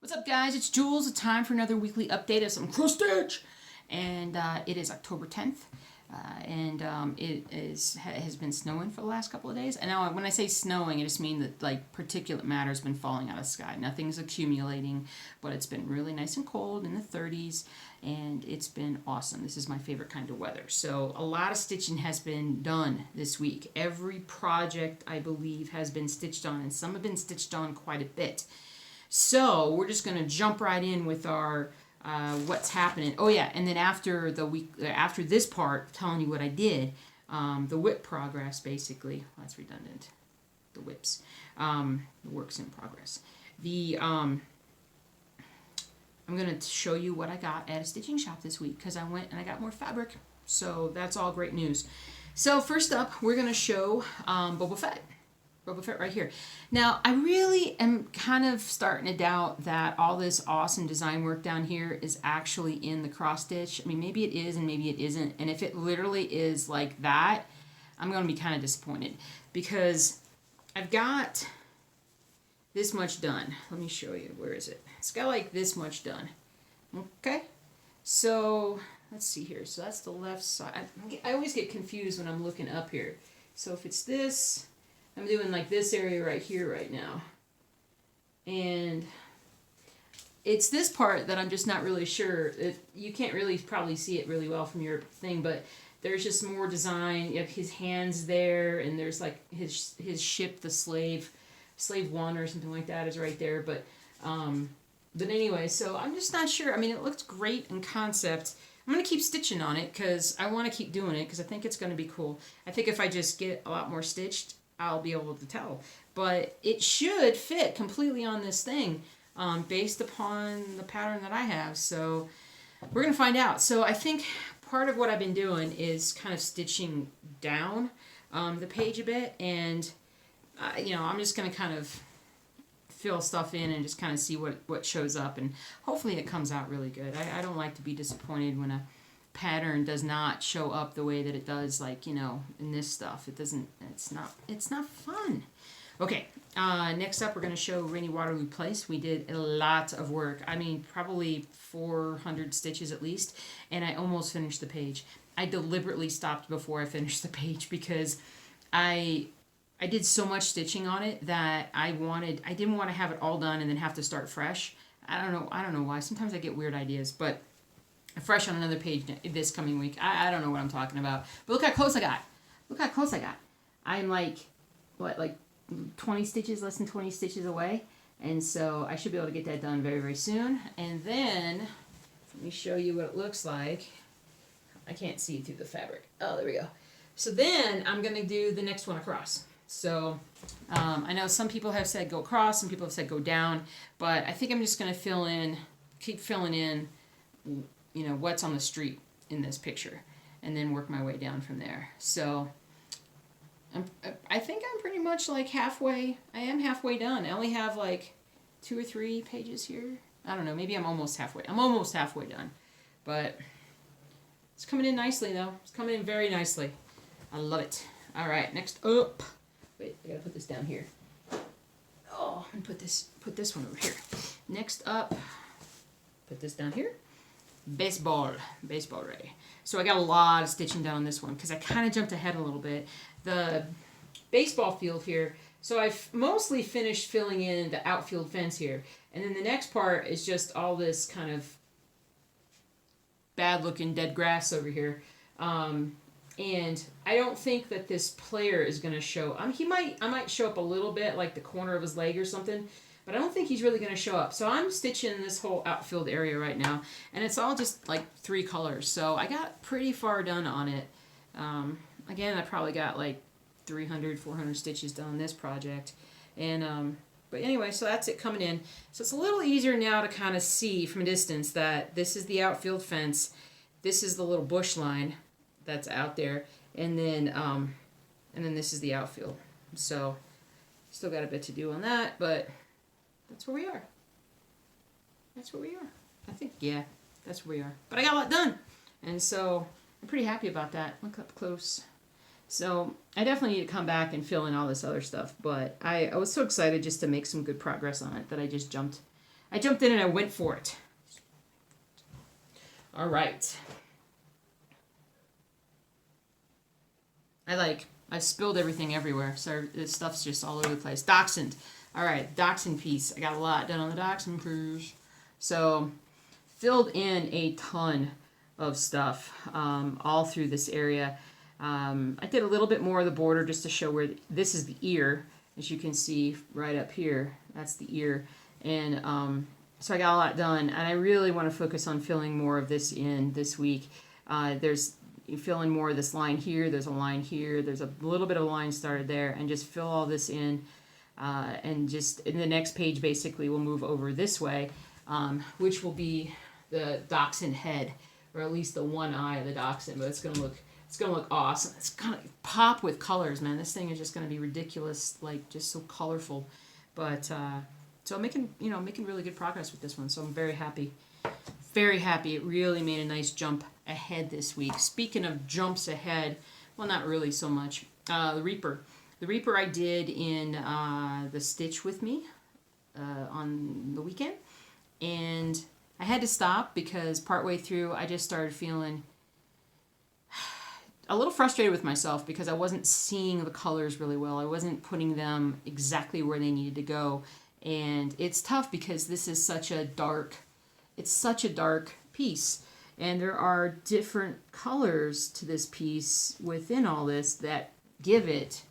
What's up, guys? It's Jules. It's time for another weekly update of some cross stitch, and it is October 10th, it has been snowing for the last couple of days. And now, when I say snowing, I just mean that like particulate matter has been falling out of the sky. Nothing's accumulating, but it's been really nice and cold in the 30s, and it's been awesome. This is my favorite kind of weather. So a lot of stitching has been done this week. Every project, I believe, has been stitched on, and some have been stitched on quite a bit. So we're just going to jump right in with our what's happening. Oh yeah, and then after this part, telling you what I did, the whip progress basically. Well, that's redundant. The whips, the works in progress. I'm going to show you what I got at a stitching shop this week because I went and I got more fabric. So that's all great news. So first up, we're going to show Boba Fett right here. Now, I really am kind of starting to doubt that all this awesome design work down here is actually in the cross stitch. I mean, maybe it is and maybe it isn't. And if it literally is like that, I'm going to be kind of disappointed because I've got this much done. Let me show you. Where is it? It's got like this much done. Okay. So let's see here. So that's the left side. I always get confused when I'm looking up here. So if it's this, I'm doing like this area right here right now. And it's this part that I'm just not really sure. You can't really probably see it really well from your thing, but there's just more design. You have his hands there, and there's like his ship, the slave one or something like that is right there. But anyway, so I'm just not sure. I mean, it looks great in concept. I'm going to keep stitching on it because I want to keep doing it because I think it's going to be cool. I think if I just get a lot more stitched, I'll be able to tell. But it should fit completely on this thing based upon the pattern that I have. So we're going to find out. So I think part of what I've been doing is kind of stitching down the page a bit. And, I'm just going to kind of fill stuff in and just kind of see what shows up. And hopefully it comes out really good. I don't like to be disappointed when a pattern does not show up the way that it does, like, in this stuff. It's not fun. Okay, next up we're going to show Rainy Waterloo Place. We did a lot of work. I mean, probably 400 stitches at least, and I almost finished the page. I deliberately stopped before I finished the page because I did so much stitching on it that I didn't want to have it all done and then have to start fresh. I don't know why. Sometimes I get weird ideas, but fresh on another page this coming week. I don't know what I'm talking about. But look how close I got. Look how close I got. I'm like 20 stitches, less than 20 stitches away. And so I should be able to get that done very, very soon. And then, let me show you what it looks like. I can't see through the fabric. Oh, there we go. So then I'm going to do the next one across. So I know some people have said go across, some people have said go down. But I think I'm just going to keep filling in what's on the street in this picture, and then work my way down from there. So I think I'm pretty much like halfway. I am halfway done. I only have like 2 or 3 pages here. I don't know. Maybe I'm almost halfway. I'm almost halfway done. But it's coming in nicely, though. It's coming in very nicely. I love it. All right, next up. Wait, I gotta put this down here. Oh, and put this one over here. Next up, put this down here. Baseball Ray. So I got a lot of stitching done on this one because I kind of jumped ahead a little bit. The baseball field here, so I've mostly finished filling in the outfield fence here. And then the next part is just all this kind of bad looking dead grass over here. And I don't think that this player is going to show. I might show up a little bit, like the corner of his leg or something. But I don't think he's really going to show up. So I'm stitching this whole outfield area right now. And it's all just like 3 colors. So I got pretty far done on it. Again, I probably got like 300, 400 stitches done on this project. And but anyway, so that's it coming in. So it's a little easier now to kind of see from a distance that this is the outfield fence. This is the little bush line that's out there. And then this is the outfield. So still got a bit to do on that, but that's where we are. I think, yeah, that's where we are. But I got a lot done. And so I'm pretty happy about that. Look up close. So I definitely need to come back and fill in all this other stuff. But I was so excited just to make some good progress on it that I just jumped I jumped in and I went for it. All right. I spilled everything everywhere, so this stuff's just all over the place. Dachshund. All right, Dachshund piece. I got a lot done on the Dachshund piece. So, filled in a ton of stuff all through this area. I did a little bit more of the border just to show where this is the ear, as you can see right up here. That's the ear. And so I got a lot done, and I really want to focus on filling more of this in this week. You fill in more of this line here, there's a line here, there's a little bit of a line started there, and just fill all this in. And just in the next page, basically, we'll move over this way, which will be the Dachshund head, or at least the one eye of the Dachshund. But it's gonna look awesome. It's gonna pop with colors, man. This thing is just gonna be ridiculous, like just so colorful. But so I'm making really good progress with this one. So I'm very happy. Very happy. It really made a nice jump ahead this week. Speaking of jumps ahead, well, not really so much. The Reaper. The Reaper I did in the Stitch with me on the weekend. And I had to stop because partway through I just started feeling a little frustrated with myself because I wasn't seeing the colors really well. I wasn't putting them exactly where they needed to go. And it's tough because this is such a dark piece, and there are different colors to this piece within all this that give it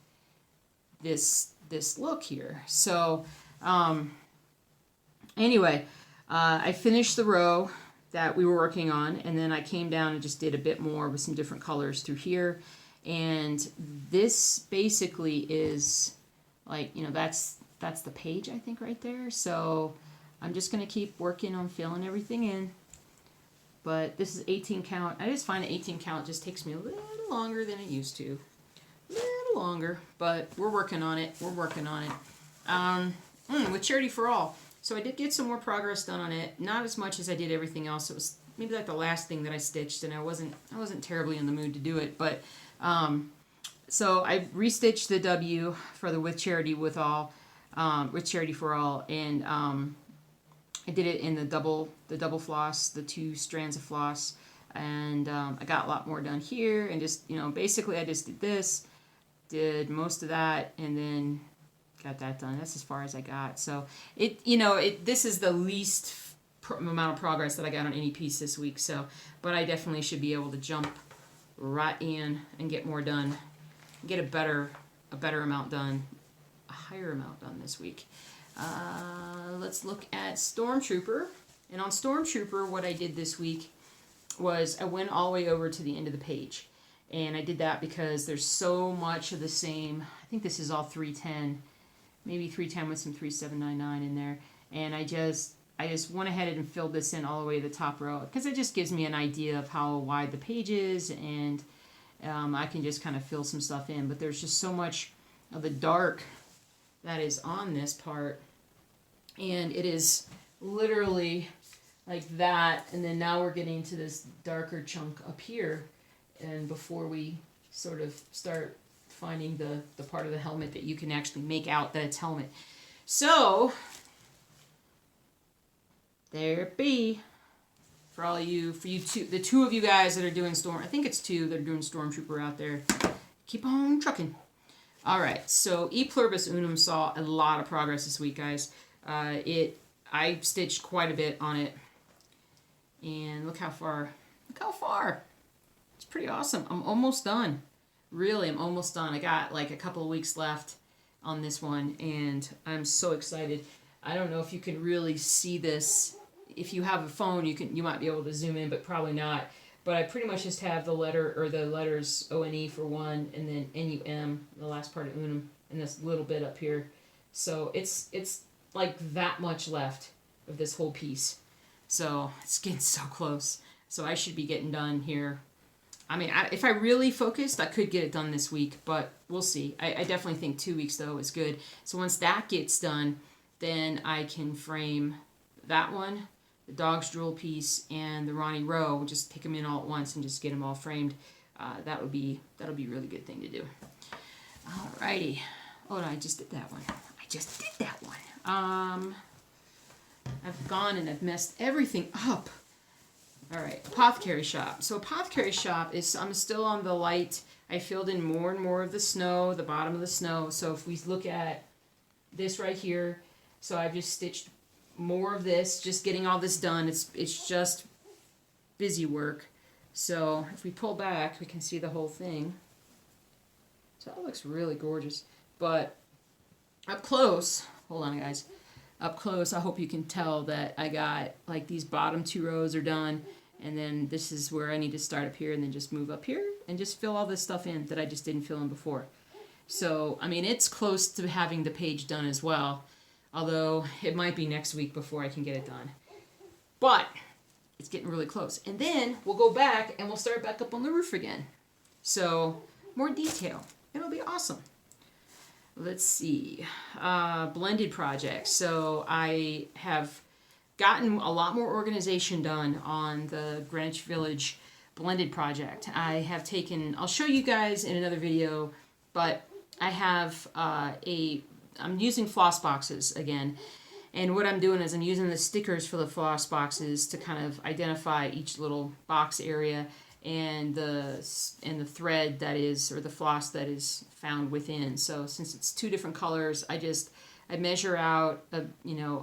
this look here. So anyway, I finished the row that we were working on, and then I came down and just did a bit more with some different colors through here. And this basically is like, that's the page, I think, right there. So I'm just going to keep working on filling everything in. But this is 18 count. I just find that 18 count just takes me a little longer than it used to. A little longer, but we're working on it. With Charity for All. So I did get some more progress done on it. Not as much as I did everything else. It was maybe like the last thing that I stitched, and I wasn't terribly in the mood to do it. But so I restitched the W for the with Charity for All, and I did it in the double floss, the 2 strands of floss, and I got a lot more done here, and just, basically I just did this, did most of that, and then got that done. That's as far as I got. So this is the least amount of progress that I got on any piece this week. So, but I definitely should be able to jump right in and get more done, get a better amount done, a higher amount done this week. Let's look at Stormtrooper. And on Stormtrooper, what I did this week was I went all the way over to the end of the page. And I did that because there's so much of the same. I think this is all 310, maybe 310 with some 3799 in there. And I just went ahead and filled this in all the way to the top row because it just gives me an idea of how wide the page is, and I can just kind of fill some stuff in. But there's just so much of the dark that is on this part, and it is literally like that, and then now we're getting to this darker chunk up here, and before we sort of start finding the part of the helmet that you can actually make out that it's helmet. So there it be for you two, the 2 of you guys that are doing I think it's 2 that are doing Stormtrooper out there. Keep on trucking. All right, so E pluribus unum saw a lot of progress this week, guys. I stitched quite a bit on it, and look how far. It's pretty awesome. I'm almost done. Really, I'm almost done. I got like a couple of weeks left on this one, and I'm so excited. I don't know if you can really see this. If you have a phone, you might be able to zoom in, but probably not. But I pretty much just have the letters O-N-E for one, and then N-U-M, the last part of unum, and this little bit up here. So it's like that much left of this whole piece. So it's getting so close. So I should be getting done here. I mean, if I really focused, I could get it done this week, but we'll see. I definitely think 2 weeks, though, is good. So once that gets done, then I can frame that one, the Dog's Drool piece, and the Ronnie Row. Just take them in all at once and just get them all framed. That'll be a really good thing to do. Alrighty. Oh, no, I just did that one. I've gone and I've messed everything up. All right, apothecary shop. So apothecary shop is, I'm still on the light. I filled in more and more of the snow, the bottom of the snow. So if we look at this right here, so I've just stitched more of this, just getting all this done. It's just busy work. So if we pull back, we can see the whole thing. So that looks really gorgeous. But up close, hold on guys, up close I hope you can tell that I got like these bottom 2 rows are done, and then this is where I need to start up here and then just move up here and just fill all this stuff in that I just didn't fill in before. So I mean, it's close to having the page done as well, although it might be next week before I can get it done, but it's getting really close. And then we'll go back and we'll start back up on the roof again, so more detail. It'll be awesome. Let's see, blended projects. So I have gotten a lot more organization done on the Greenwich Village blended project. I have taken, I'll show you guys in another video, but I have I'm using floss boxes again. And what I'm doing is I'm using the stickers for the floss boxes to kind of identify each little box area and the thread that is, or the floss that is found within. So since it's 2 different colors, I measure out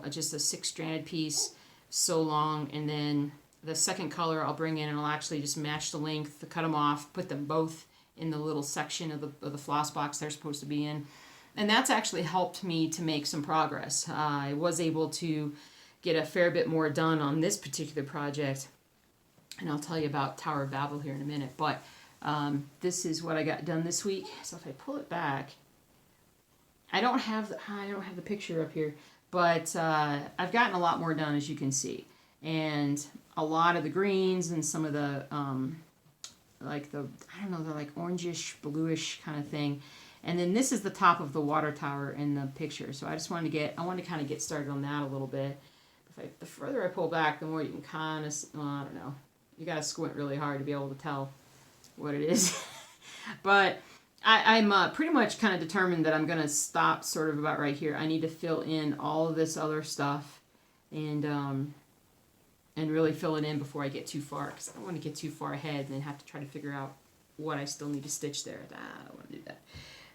just a 6-stranded piece so long, and then the second color I'll bring in and I'll actually just match the length, cut them off, put them both in the little section of the floss box they're supposed to be in. And that's actually helped me to make some progress. I was able to get a fair bit more done on this particular project, and I'll tell you about Tower of Babble here in a minute. But this is what I got done this week. So if I pull it back, I don't have the picture up here, but I've gotten a lot more done, as you can see. And a lot of the greens and some of the they're like orangish, bluish kind of thing. And then this is the top of the water tower in the picture. So I just wanted to kind of get started on that a little bit. The further I pull back, the more you can kind of, I don't know. You got to squint really hard to be able to tell what it is. But I'm pretty much kind of determined that I'm going to stop sort of about right here. I need to fill in all of this other stuff and really fill it in before I get too far, because I don't want to get too far ahead and then have to try to figure out what I still need to stitch there. I don't want to do that.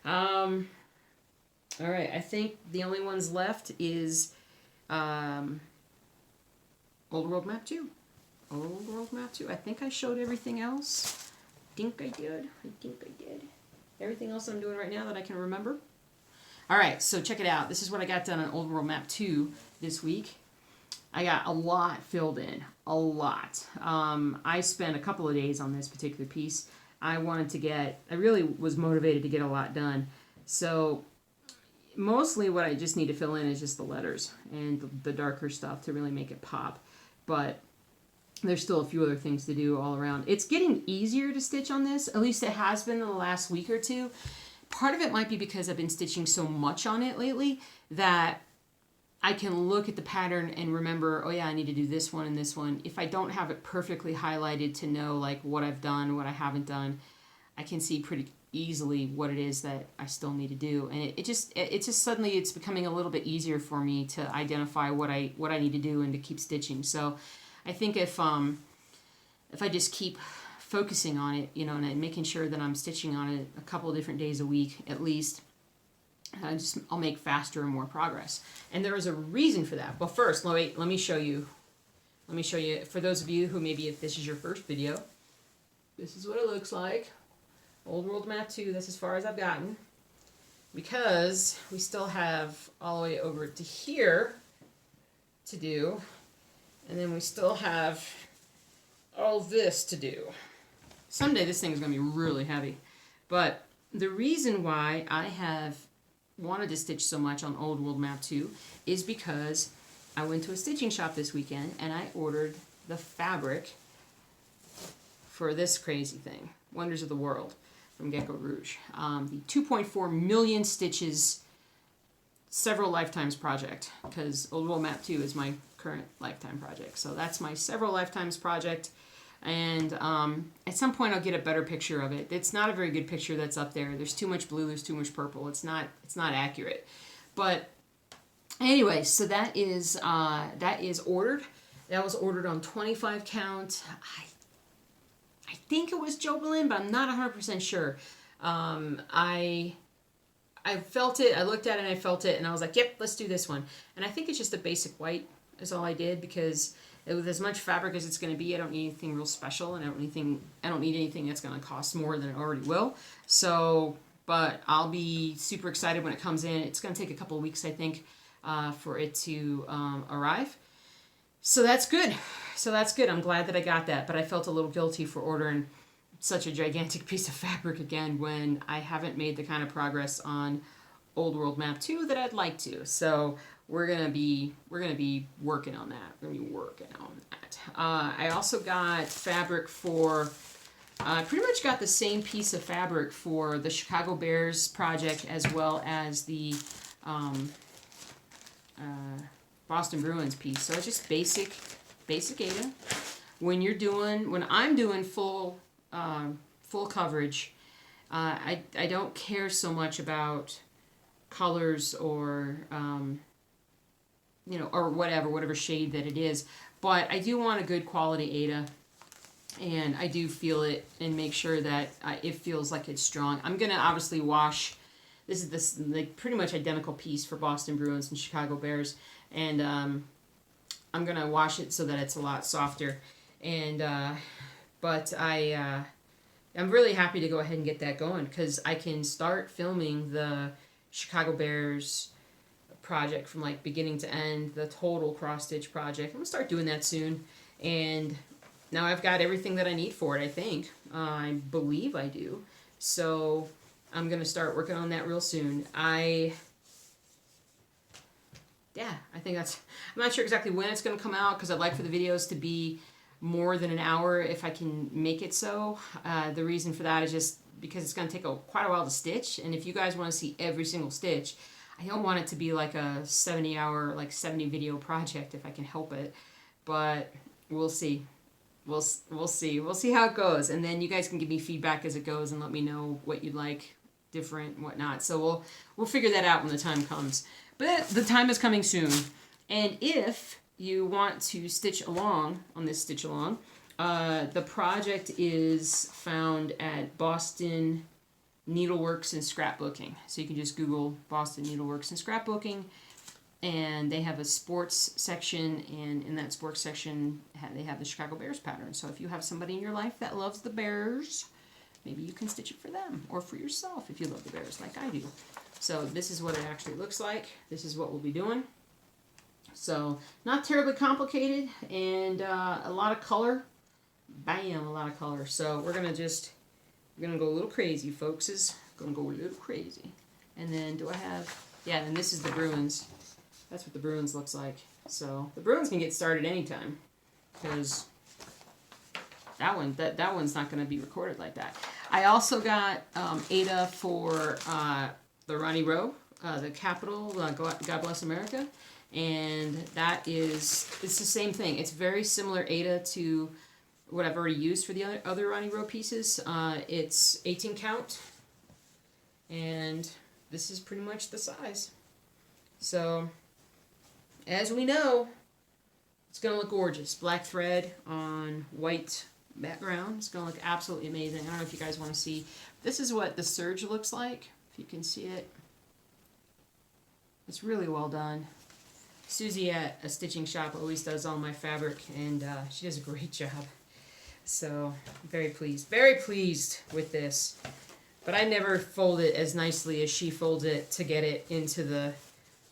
All right, I think the only ones left is Old World Map 2. Old World Map 2. I think I showed everything else. I think I did. Everything else I'm doing right now that I can remember. All right, so check it out. This is what I got done on Old World Map 2 this week. I got a lot filled in. A lot. I spent a couple of days on this particular piece. I really was motivated to get a lot done. So mostly what I just need to fill in is just the letters and the darker stuff to really make it pop. But there's still a few other things to do all around. It's getting easier to stitch on this. At least it has been in the last week or two. Part of it might be because I've been stitching so much on it lately that I can look at the pattern and remember, oh yeah, I need to do this one and this one. If I don't have it perfectly highlighted to know like what I've done, what I haven't done, I can see pretty easily what it is that I still need to do. And it just suddenly it's becoming a little bit easier for me to identify what I need to do and to keep stitching. So I think if I just keep focusing on it, and making sure that I'm stitching on it a couple of different days a week at least, I'll make faster and more progress. And there is a reason for that. But first, let me show you. Let me show you, for those of you who maybe if this is your first video, this is what it looks like. Old World Map 2, that's as far as I've gotten. Because we still have all the way over to here to do. And then we still have all this to do. Someday this thing is going to be really heavy. But the reason why I have wanted to stitch so much on Old World Map 2 is because I went to a stitching shop this weekend and I ordered the fabric for this crazy thing, Wonders of the World from Gecko Rouge. The 2.4 million stitches, several lifetimes project, because Old World Map 2 is my current lifetime project. So that's my several lifetimes project. And at some point I'll get a better picture of it. It's not a very good picture that's up there. There's too much blue, there's too much purple. It's not accurate. But Anyway, so that is ordered. That was ordered on 25 count. I think it was Jobelin, but I'm not 100% sure. I felt it. I looked at it and I felt it, and I was like, "Yep, let's do this one." And I think it's just a basic white is all I did, because with as much fabric as it's going to be, I don't need anything real special, and I don't need anything that's going to cost more than it already will. So, but I'll be super excited when it comes in. It's going to take a couple of weeks, I think, for it to arrive. So that's good. I'm glad that I got that, but I felt a little guilty for ordering such a gigantic piece of fabric again when I haven't made the kind of progress on Old World Map 2 that I'd like to. So we're gonna be working on that. I also got fabric for. I pretty much got the same piece of fabric for the Chicago Bears project as well as the Boston Bruins piece. So it's just basic Ada. When I'm doing full coverage, I don't care so much about colors or or whatever shade that it is, but I do want a good quality Ada, and I do feel it and make sure that it feels like it's strong. I'm gonna obviously wash. This is this like pretty much identical piece for Boston Bruins and Chicago Bears, and I'm gonna wash it so that it's a lot softer. And but I'm really happy to go ahead and get that going, because I can start filming the Chicago Bears project from like beginning to end, the total cross stitch project. I'm gonna start doing that soon, and now I've got everything that I need for it. I think I believe I do. So I'm gonna start working on that real soon. I think that's. I'm not sure exactly when it's gonna come out, because I'd like for the videos to be more than an hour if I can make it so. The reason for that is just because it's going to take quite a while to stitch, and if you guys want to see every single stitch, I don't want it to be like a 70-hour, like 70 video project if I can help it. But we'll see. We'll see how it goes, and then you guys can give me feedback as it goes and let me know what you'd like different and whatnot. So we'll figure that out when the time comes. But the time is coming soon, and if you want to stitch along on this stitch along, the project is found at Boston Needleworks and Scrapbooking. So you can just Google Boston Needleworks and Scrapbooking, and they have a sports section, and in that sports section they have the Chicago Bears pattern. So if you have somebody in your life that loves the Bears, maybe you can stitch it for them, or for yourself if you love the Bears like I do. So this is what it actually looks like. This is what we'll be doing. So not terribly complicated, and a lot of color. Bam, a lot of color. So we're gonna go a little crazy, folks. Is gonna go a little crazy. And then do I have? Yeah, and this is the Bruins. That's what the Bruins looks like. So the Bruins can get started anytime, because that one's not gonna be recorded like that. I also got Ada for the Ronnie Row, the Capitol, God Bless America. And it's the same thing. It's very similar Ada to what I've already used for the other Ronnie Row pieces. It's 18 count, and this is pretty much the size. So, as we know, it's going to look gorgeous. Black thread on white background. It's going to look absolutely amazing. I don't know if you guys want to see. This is what the serge looks like, if you can see it. It's really well done. Susie at a stitching shop always does all my fabric, and she does a great job. So, very pleased with this. But I never fold it as nicely as she folds it to get it into the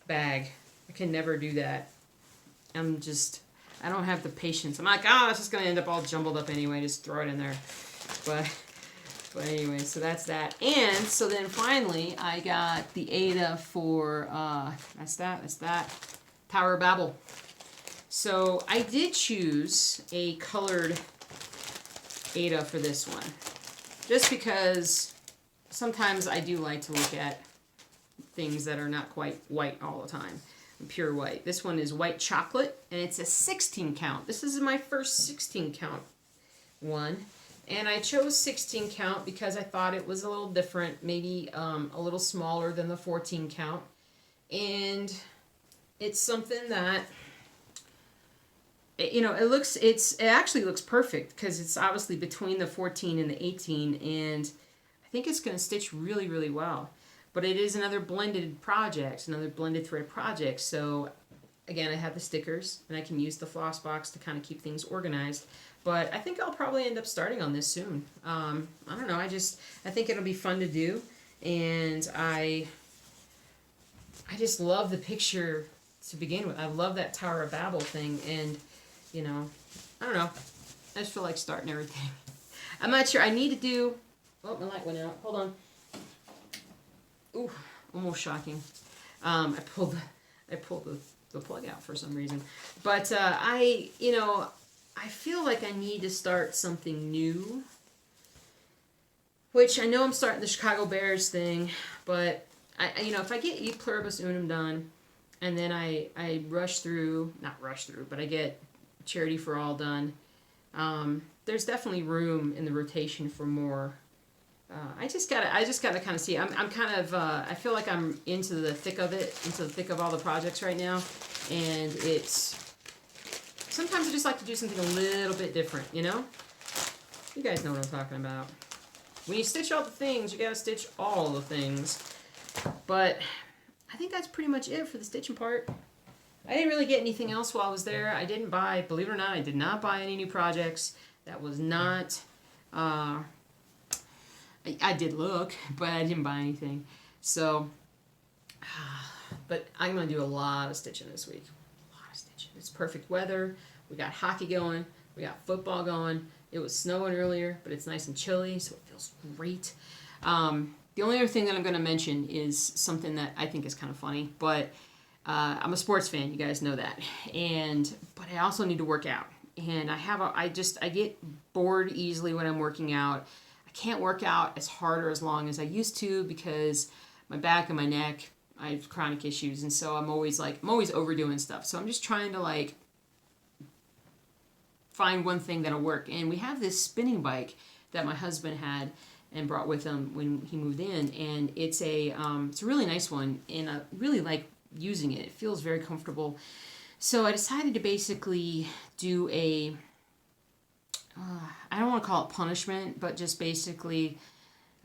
bag. I can never do that. I don't have the patience. I'm like, it's just going to end up all jumbled up anyway. Just throw it in there. But anyway, so that's that. And so then finally, I got the Ada for, that's that. Tower of Babble. So I did choose a colored Ada for this one, just because sometimes I do like to look at things that are not quite white all the time, pure white. This one is white chocolate, and it's a 16 count. This is my first 16 count one, and I chose 16 count because I thought it was a little different, maybe a little smaller than the 14 count, and it's something that, you know, it actually looks perfect because it's obviously between the 14 and the 18, and I think it's going to stitch really, really well. But it is another blended project, another blended thread project. So again, I have the stickers, and I can use the floss box to kind of keep things organized. But I think I'll probably end up starting on this soon. I don't know. I think it'll be fun to do, and I just love the picture to begin with. I love that Tower of Babble thing, and you know, I don't know. I just feel like starting everything. I'm not sure. I need to do. Oh, my light went out. Hold on. Ooh, almost shocking. I pulled the plug out for some reason. But I feel like I need to start something new. Which I know I'm starting the Chicago Bears thing, but if I get pluribus unum done, and then I get Charity for All done, there's definitely room in the rotation for more. I just gotta kind of see. I'm kind of I feel like I'm into the thick of all the projects right now, and it's sometimes I just like to do something a little bit different. You know, you guys know what I'm talking about. When you stitch all the things, you gotta stitch all the things. But I think that's pretty much it for the stitching part. I didn't really get anything else while I was there. Believe it or not, I did not buy any new projects. That was not. I did look, but I didn't buy anything. So, but I'm going to do a lot of stitching this week. A lot of stitching. It's perfect weather. We got hockey going. We got football going. It was snowing earlier, but it's nice and chilly, so it feels great. The only other thing that I'm going to mention is something that I think is kind of funny, but I'm a sports fan. You guys know that. But I also need to work out. And I get bored easily when I'm working out. I can't work out as hard or as long as I used to because my back and my neck, I have chronic issues, and so I'm always overdoing stuff. So I'm just trying to find one thing that'll work. And we have this spinning bike that my husband had and brought with him when he moved in, and it's a really nice one, and I really like using it. It feels very comfortable. So I decided to basically do I don't want to call it punishment, but just basically,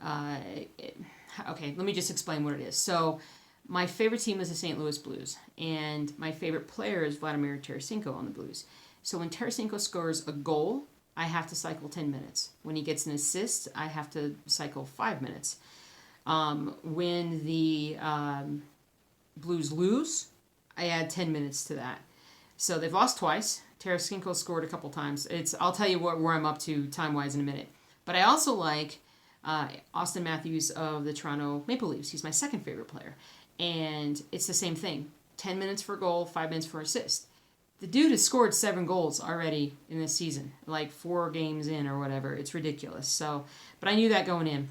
okay, let me just explain what it is. So my favorite team is the St. Louis Blues, and my favorite player is Vladimir Tarasenko on the Blues. So when Tarasenko scores a goal, I have to cycle 10 minutes. When he gets an assist, I have to cycle 5 minutes. When the Blues lose, I add 10 minutes to that. So they've lost twice. Tarasenko scored a couple times. I'll tell you where I'm up to time-wise in a minute. But I also like Austin Matthews of the Toronto Maple Leafs. He's my second favorite player. And it's the same thing. 10 minutes for a goal, 5 minutes for assist. The dude has scored 7 goals already in this season, 4 games in or whatever. It's ridiculous. So, but I knew that going in.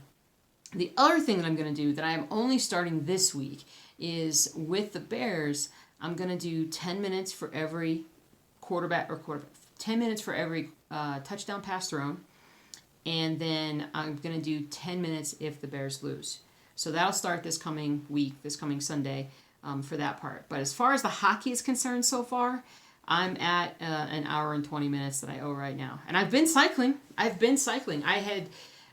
The other thing that I'm going to do that I am only starting this week is with the Bears, I'm going to do 10 minutes for every 10 minutes for every touchdown pass thrown, and then I'm going to do 10 minutes if the Bears lose. So that'll start this coming Sunday for that part. But as far as the hockey is concerned so far, I'm at an hour and 20 minutes that I owe right now. And I've been cycling. I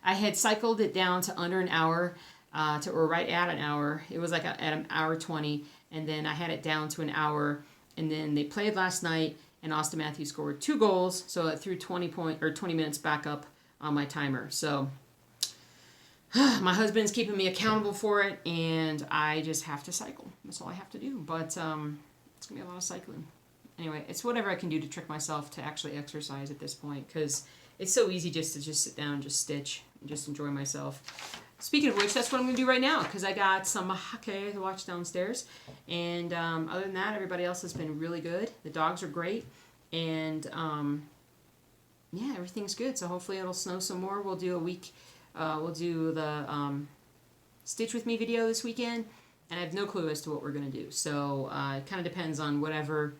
had cycled it down to under an hour, or right at an hour. It was at an hour 20, and then I had it down to an hour. And then they played last night, and Austin Matthews scored 2 goals, so it threw 20 minutes back up on my timer. So my husband's keeping me accountable for it, and I just have to cycle. That's all I have to do. But it's gonna be a lot of cycling. Anyway, it's whatever I can do to trick myself to actually exercise at this point, because it's so easy just to sit down and just stitch and just enjoy myself. Speaking of which, that's what I'm going to do right now, because I got some hockey to watch downstairs. And other than that, everybody else has been really good. The dogs are great. And yeah, everything's good. So hopefully it'll snow some more. We'll do we'll do the Stitch With Me video this weekend. And I have no clue as to what we're going to do. So it kind of depends on whatever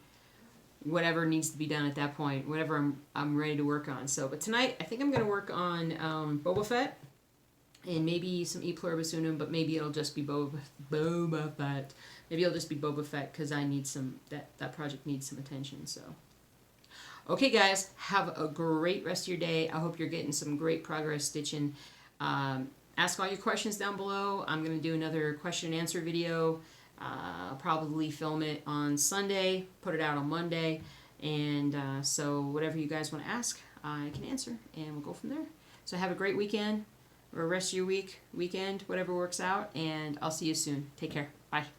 needs to be done at that point, whatever I'm ready to work on. So, but tonight, I think I'm going to work on Boba Fett. And maybe some pluribus unum, but maybe it'll just be Boba Fett. maybe it'll just be Boba Fett because I need some, that project needs some attention. So, okay, guys, have a great rest of your day. I hope you're getting some great progress stitching. Ask all your questions down below. I'm going to do another question and answer video. I'll probably film it on Sunday, put it out on Monday, and so whatever you guys want to ask, I can answer, and we'll go from there. So have a great weekend, or rest of your weekend, whatever works out, and I'll see you soon. Take care. Bye.